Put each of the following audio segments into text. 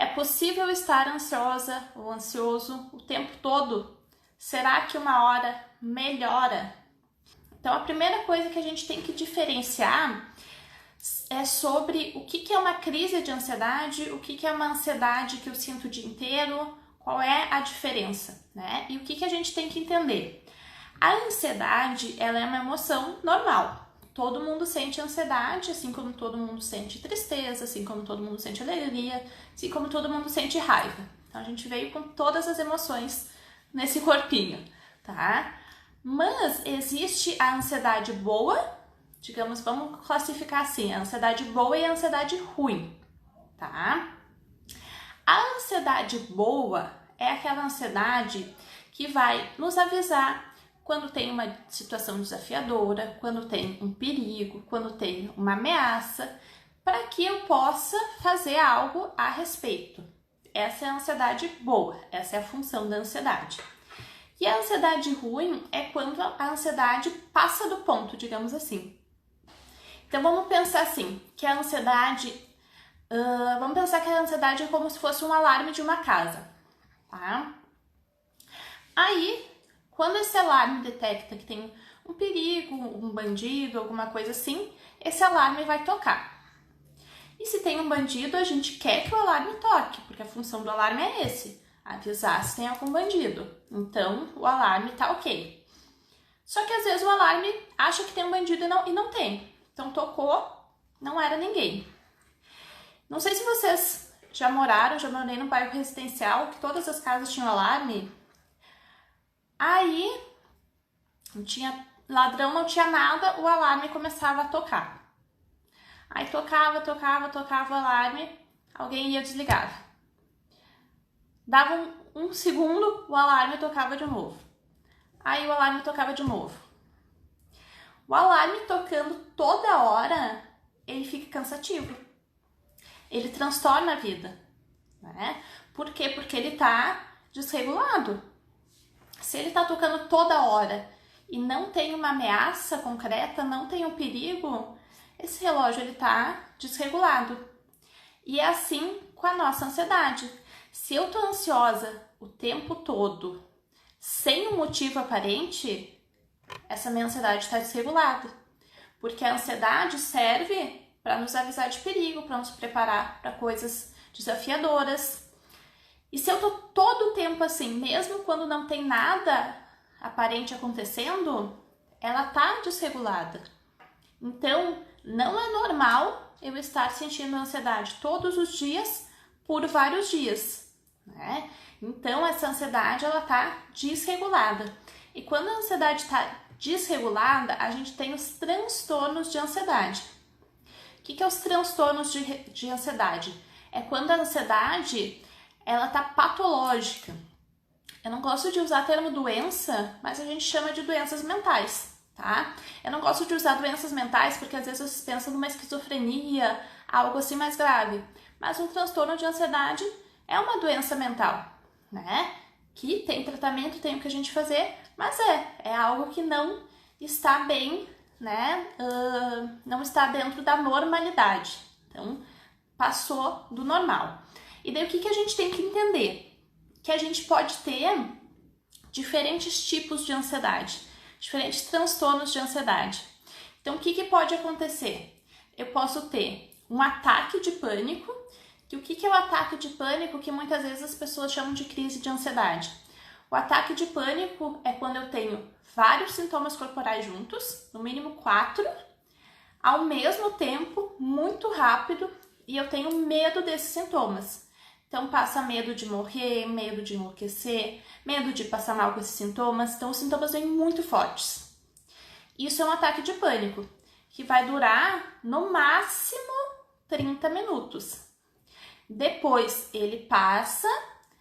É possível estar ansiosa ou ansioso o tempo todo? Será que uma hora melhora? Então, a primeira coisa que a gente tem que diferenciar é sobre o que é uma crise de ansiedade, o que é uma ansiedade que eu sinto o dia inteiro, qual é a diferença, né? E o que a gente tem que entender? A ansiedade, ela é uma emoção normal. Todo mundo sente ansiedade, assim como todo mundo sente tristeza, assim como todo mundo sente alegria, assim como todo mundo sente raiva. Então, a gente veio com todas as emoções nesse corpinho, tá? Mas existe a ansiedade boa, digamos, vamos classificar assim, a ansiedade boa e a ansiedade ruim, tá? A ansiedade boa é aquela ansiedade que vai nos avisar quando tem uma situação desafiadora, quando tem um perigo, quando tem uma ameaça, para que eu possa fazer algo a respeito. Essa é a ansiedade boa, essa é a função da ansiedade. E a ansiedade ruim é quando a ansiedade passa do ponto, digamos assim. Então vamos pensar assim, que a ansiedade, vamos pensar que a ansiedade é como se fosse um alarme de uma casa, tá? Aí, quando esse alarme detecta que tem um perigo, um bandido, alguma coisa assim, esse alarme vai tocar. E se tem um bandido, a gente quer que o alarme toque, porque a função do alarme é esse, avisar se tem algum bandido. Então, o alarme tá ok. Só que às vezes o alarme acha que tem um bandido e não tem. Então, tocou, não era ninguém. Não sei se vocês já morei num bairro residencial que todas as casas tinham alarme. Aí, não tinha ladrão, não tinha nada, o alarme começava a tocar. Aí tocava o alarme, alguém ia desligar. Dava um segundo, o alarme tocava de novo. Aí o alarme tocava de novo. O alarme tocando toda hora, ele fica cansativo. Ele transtorna a vida, né? Por quê? Porque ele tá desregulado. Se ele tá tocando toda hora e não tem uma ameaça concreta, não tem um perigo, esse relógio ele tá desregulado. E é assim com a nossa ansiedade. Se eu tô ansiosa o tempo todo, sem um motivo aparente, essa minha ansiedade está desregulada. Porque a ansiedade serve para nos avisar de perigo, para nos preparar para coisas desafiadoras. E se eu tô todo o tempo assim, mesmo quando não tem nada aparente acontecendo, ela tá desregulada. Então, não é normal eu estar sentindo ansiedade todos os dias por vários dias, né? Então, essa ansiedade, ela tá desregulada. E quando a ansiedade está desregulada, a gente tem os transtornos de ansiedade. O que é os transtornos de ansiedade? É quando a ansiedade, ela tá patológica. Eu não gosto de usar o termo doença, mas a gente chama de doenças mentais, tá? Eu não gosto de usar doenças mentais porque às vezes vocês pensam numa esquizofrenia, algo assim mais grave. Mas um transtorno de ansiedade é uma doença mental, né? Que tem tratamento, tem o que a gente fazer, mas é algo que não está bem, né? Não está dentro da normalidade. Então, passou do normal. E daí o que a gente tem que entender? Que a gente pode ter diferentes tipos de ansiedade, diferentes transtornos de ansiedade. Então, o que pode acontecer? Eu posso ter um ataque de pânico. E o que é o ataque de pânico que muitas vezes as pessoas chamam de crise de ansiedade? O ataque de pânico é quando eu tenho vários sintomas corporais juntos, no mínimo 4, ao mesmo tempo, muito rápido, e eu tenho medo desses sintomas. Então, passa medo de morrer, medo de enlouquecer, medo de passar mal com esses sintomas. Então, os sintomas vêm muito fortes. Isso é um ataque de pânico, que vai durar, no máximo, 30 minutos. Depois, ele passa,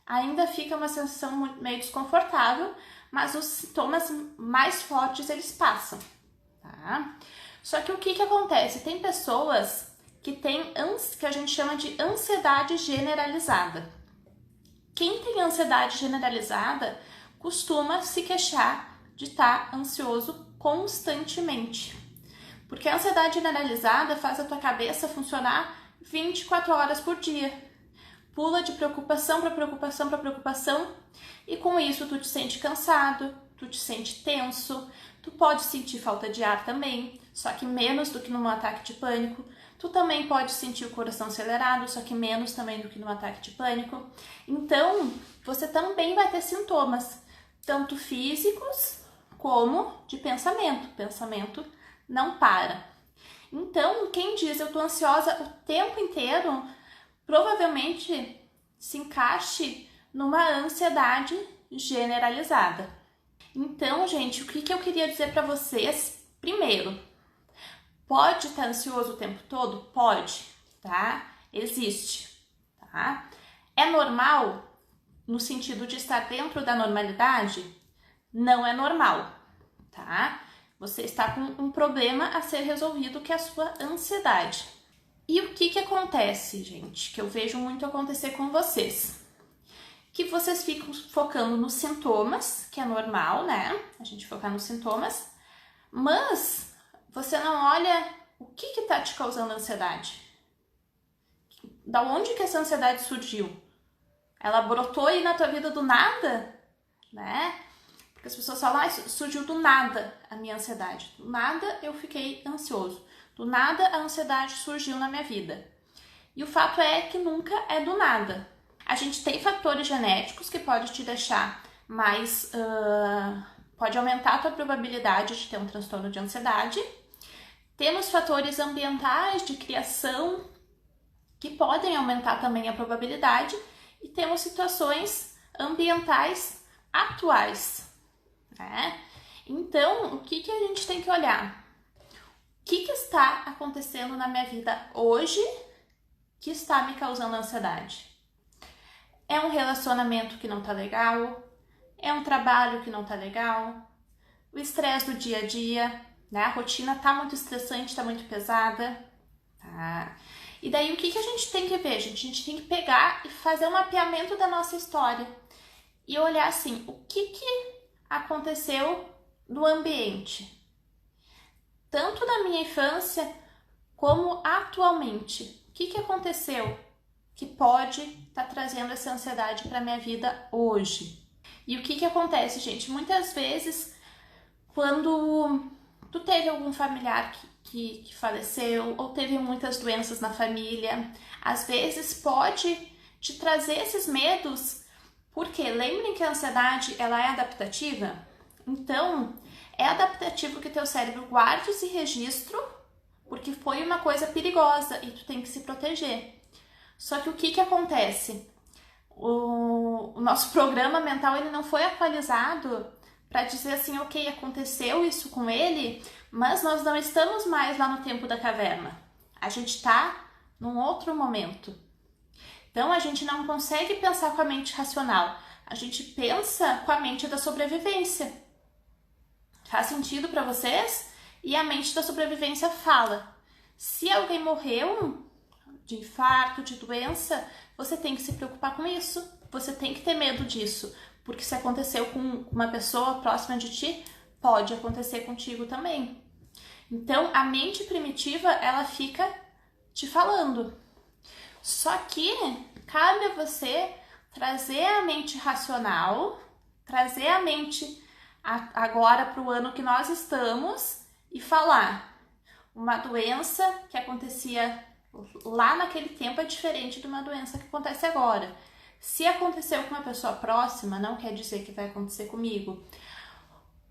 ainda fica uma sensação meio desconfortável, mas os sintomas mais fortes, eles passam, tá? Só que o que acontece? Tem pessoas que tem que a gente chama de ansiedade generalizada. Quem tem ansiedade generalizada costuma se queixar de estar ansioso constantemente. Porque a ansiedade generalizada faz a tua cabeça funcionar 24 horas por dia. pula de preocupação para preocupação para preocupação, e com isso tu te sente cansado, tu te sente tenso, tu pode sentir falta de ar também, só que menos do que num ataque de pânico. Tu também pode sentir o coração acelerado, só que menos também do que num ataque de pânico. Então, você também vai ter sintomas, tanto físicos como de pensamento. Pensamento não para. Então, quem diz eu tô ansiosa o tempo inteiro, provavelmente se encaixe numa ansiedade generalizada. Então, gente, o que eu queria dizer para vocês? Primeiro, pode estar ansioso o tempo todo? Pode, tá? Existe, tá? É normal no sentido de estar dentro da normalidade? Não é normal, tá? Você está com um problema a ser resolvido, que é a sua ansiedade. E o que acontece, gente? Que eu vejo muito acontecer com vocês. Que vocês ficam focando nos sintomas, que é normal, né? A gente focar nos sintomas, mas você não olha o que tá te causando ansiedade. Da onde que essa ansiedade surgiu? Ela brotou aí na tua vida do nada, né? Porque as pessoas falam, surgiu do nada a minha ansiedade. Do nada eu fiquei ansioso. Do nada a ansiedade surgiu na minha vida. E o fato é que nunca é do nada. A gente tem fatores genéticos que pode te deixar mais... pode aumentar a tua probabilidade de ter um transtorno de ansiedade. Temos fatores ambientais de criação que podem aumentar também a probabilidade. E temos situações ambientais atuais, né? Então, o que a gente tem que olhar? O que está acontecendo na minha vida hoje que está me causando ansiedade? É um relacionamento que não tá legal? É um trabalho que não tá legal? O estresse do dia a dia, né? A rotina tá muito estressante, tá muito pesada, tá? E daí o que a gente tem que ver, gente? A gente tem que pegar e fazer um mapeamento da nossa história e olhar assim, o que aconteceu no ambiente, tanto na minha infância como atualmente. O que aconteceu que pode estar trazendo essa ansiedade para minha vida hoje? E o que acontece, gente? Muitas vezes, quando tu teve algum familiar que faleceu ou teve muitas doenças na família, às vezes pode te trazer esses medos, porque lembrem que a ansiedade ela é adaptativa, então é adaptativo que teu cérebro guarde esse registro, porque foi uma coisa perigosa e tu tem que se proteger. Só que o que acontece? O nosso programa mental ele não foi atualizado para dizer assim, ok, aconteceu isso com ele, mas nós não estamos mais lá no tempo da caverna. A gente está num outro momento. Então, a gente não consegue pensar com a mente racional. A gente pensa com a mente da sobrevivência. Faz sentido para vocês? E a mente da sobrevivência fala. Se alguém morreu de infarto, de doença, você tem que se preocupar com isso. Você tem que ter medo disso. Porque se aconteceu com uma pessoa próxima de ti, pode acontecer contigo também. Então, a mente primitiva, ela fica te falando. Só que cabe a você trazer a mente racional, trazer a mente agora para o ano que nós estamos e falar: uma doença que acontecia lá naquele tempo é diferente de uma doença que acontece agora. Se aconteceu com uma pessoa próxima, não quer dizer que vai acontecer comigo.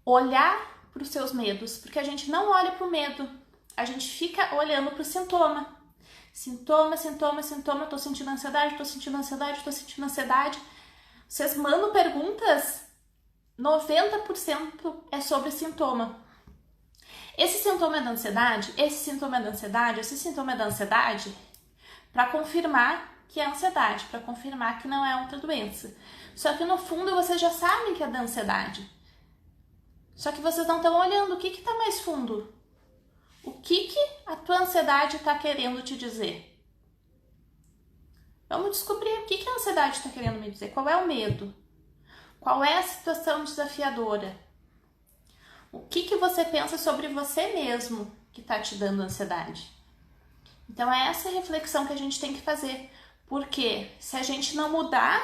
Olhar para os seus medos, porque a gente não olha para o medo, a gente fica olhando para o sintoma. Sintoma, sintoma, sintoma, tô sentindo ansiedade, tô sentindo ansiedade, tô sentindo ansiedade. Vocês mandam perguntas, 90% é sobre sintoma. Esse sintoma é da ansiedade, esse sintoma é da ansiedade, esse sintoma é da ansiedade, para confirmar que é ansiedade, para confirmar que não é outra doença. Só que no fundo vocês já sabem que é da ansiedade. Só que vocês não estão olhando o que está mais fundo. O que a tua ansiedade está querendo te dizer? Vamos descobrir o que a ansiedade está querendo me dizer. Qual é o medo? Qual é a situação desafiadora? O que você pensa sobre você mesmo que está te dando ansiedade? Então é essa reflexão que a gente tem que fazer. Porque se a gente não mudar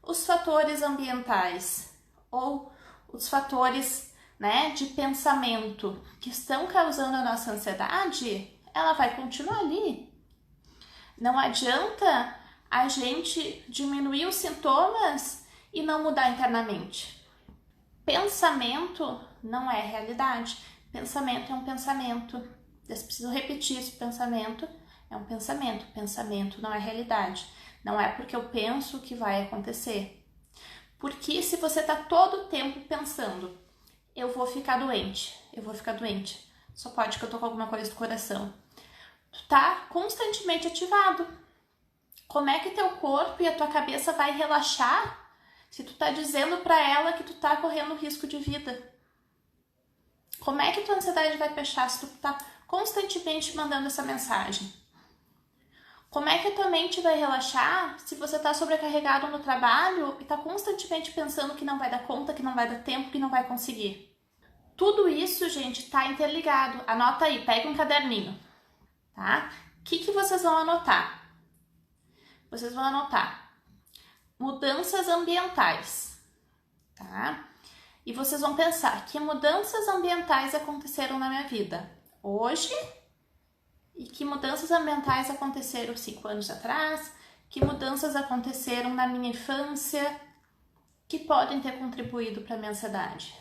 os fatores ambientais ou os fatores, né, de pensamento que estão causando a nossa ansiedade, ela vai continuar ali. Não adianta a gente diminuir os sintomas e não mudar internamente. Pensamento não é realidade. Pensamento é um pensamento. Eu preciso repetir isso. Pensamento é um pensamento. Pensamento não é realidade. Não é porque eu penso que vai acontecer. Porque se você está todo o tempo pensando, eu vou ficar doente, só pode que eu tô com alguma coisa do coração. Tu tá constantemente ativado. Como é que teu corpo e a tua cabeça vai relaxar se tu tá dizendo pra ela que tu tá correndo risco de vida? Como é que tua ansiedade vai fechar se tu tá constantemente mandando essa mensagem? Como é que a tua mente vai relaxar se você tá sobrecarregado no trabalho e tá constantemente pensando que não vai dar conta, que não vai dar tempo, que não vai conseguir? Tudo isso, gente, tá interligado. Anota aí, pega um caderninho, tá? O que vocês vão anotar? Vocês vão anotar mudanças ambientais, tá? E vocês vão pensar que mudanças ambientais aconteceram na minha vida hoje e que mudanças ambientais aconteceram 5 anos atrás, que mudanças aconteceram na minha infância que podem ter contribuído para a minha ansiedade.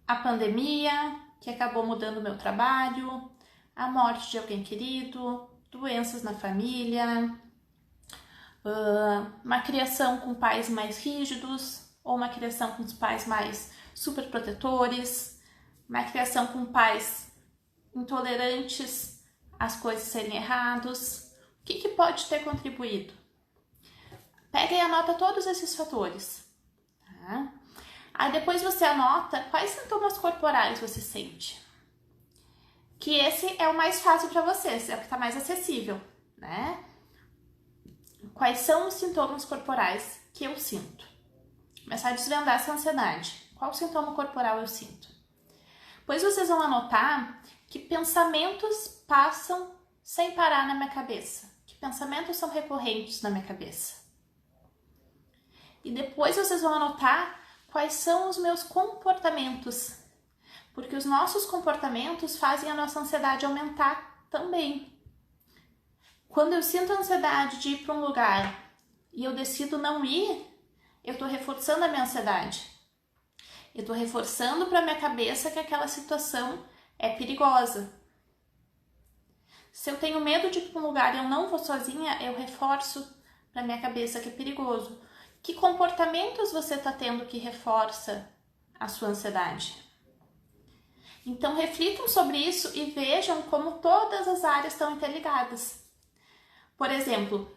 A pandemia, que acabou mudando o meu trabalho, a morte de alguém querido, doenças na família, uma criação com pais mais rígidos ou uma criação com os pais mais super protetores, uma criação com pais intolerantes às coisas serem erradas. O que pode ter contribuído? Pega e anota todos esses fatores, tá? Aí depois você anota quais sintomas corporais você sente. Que esse é o mais fácil para vocês, é o que está mais acessível, né? Quais são os sintomas corporais que eu sinto? Começar a desvendar essa ansiedade. Qual sintoma corporal eu sinto? Depois vocês vão anotar que pensamentos passam sem parar na minha cabeça. Que pensamentos são recorrentes na minha cabeça. E depois vocês vão anotar quais são os meus comportamentos. Porque os nossos comportamentos fazem a nossa ansiedade aumentar também. Quando eu sinto a ansiedade de ir para um lugar e eu decido não ir, eu estou reforçando a minha ansiedade. Eu estou reforçando para minha cabeça que aquela situação é perigosa. Se eu tenho medo de ir para um lugar e eu não vou sozinha, eu reforço para minha cabeça que é perigoso. Que comportamentos você está tendo que reforça a sua ansiedade? Então reflitam sobre isso e vejam como todas as áreas estão interligadas. Por exemplo,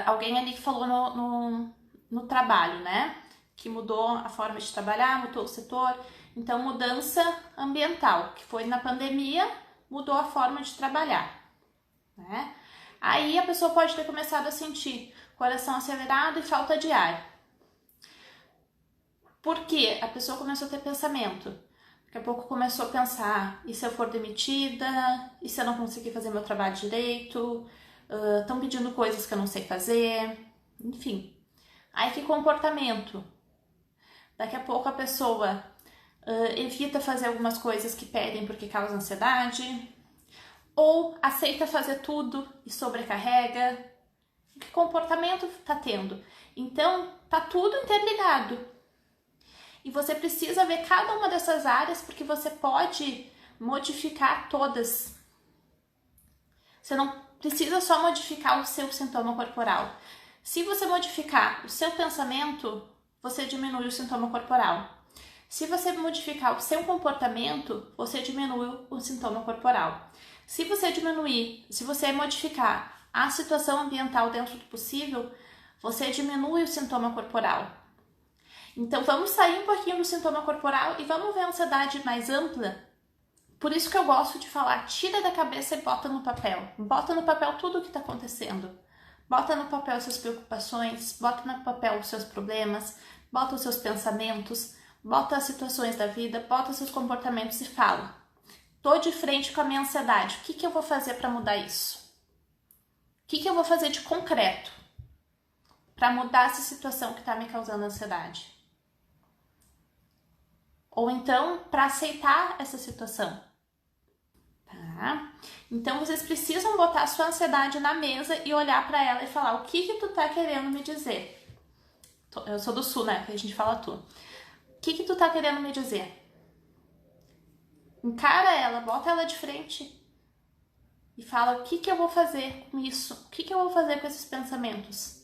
alguém ali que falou no trabalho, né? Que mudou a forma de trabalhar, mudou o setor. Então, mudança ambiental, que foi na pandemia, mudou a forma de trabalhar, né? Aí a pessoa pode ter começado a sentir coração acelerado e falta de ar. Por quê? A pessoa começou a ter pensamento. Daqui a pouco começou a pensar, e se eu for demitida? E se eu não conseguir fazer meu trabalho direito? Estão pedindo coisas que eu não sei fazer? Enfim. Aí que comportamento? Daqui a pouco a pessoa evita fazer algumas coisas que pedem porque causa ansiedade. Ou aceita fazer tudo e sobrecarrega. Que comportamento está tendo? Então, tá tudo interligado. E você precisa ver cada uma dessas áreas porque você pode modificar todas. Você não precisa só modificar o seu sintoma corporal. Se você modificar o seu pensamento, você diminui o sintoma corporal. Se você modificar o seu comportamento, você diminui o sintoma corporal. Se você modificar a situação ambiental dentro do possível, você diminui o sintoma corporal. Então vamos sair um pouquinho do sintoma corporal e vamos ver a ansiedade mais ampla. Por isso que eu gosto de falar, tira da cabeça e bota no papel. Bota no papel tudo o que está acontecendo. Bota no papel suas preocupações, bota no papel os seus problemas, bota os seus pensamentos, bota as situações da vida, bota os seus comportamentos e fala. Tô de frente com a minha ansiedade, o que eu vou fazer para mudar isso? que eu vou fazer de concreto para mudar essa situação que está me causando ansiedade? Ou então, para aceitar essa situação. Tá? Então, vocês precisam botar a sua ansiedade na mesa e olhar para ela e falar: o que tu tá querendo me dizer? Eu sou do sul, né? Porque a gente fala tu. O que tu tá querendo me dizer? Encara ela, bota ela de frente e fala: o que eu vou fazer com isso? O que eu vou fazer com esses pensamentos?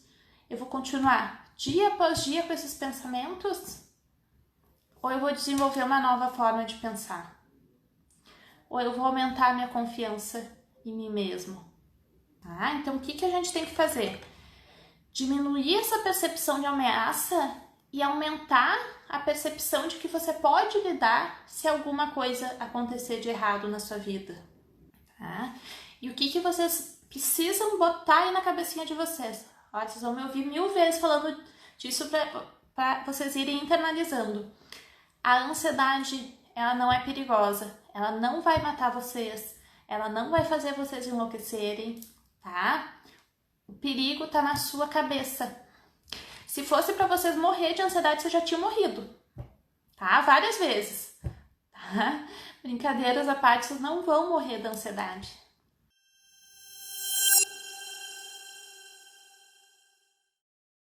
Eu vou continuar dia após dia com esses pensamentos? Ou eu vou desenvolver uma nova forma de pensar? Ou eu vou aumentar a minha confiança em mim mesmo? Tá? Então, o que a gente tem que fazer? Diminuir essa percepção de ameaça e aumentar a percepção de que você pode lidar se alguma coisa acontecer de errado na sua vida. Tá? E o que vocês precisam botar aí na cabecinha de vocês? Olha, vocês vão me ouvir 1000 vezes falando disso para vocês irem internalizando. A ansiedade, ela não é perigosa, ela não vai matar vocês, ela não vai fazer vocês enlouquecerem, tá? O perigo tá na sua cabeça. Se fosse para vocês morrer de ansiedade, vocês já tinham morrido, tá? Várias vezes, tá? Brincadeiras à parte, vocês não vão morrer da ansiedade.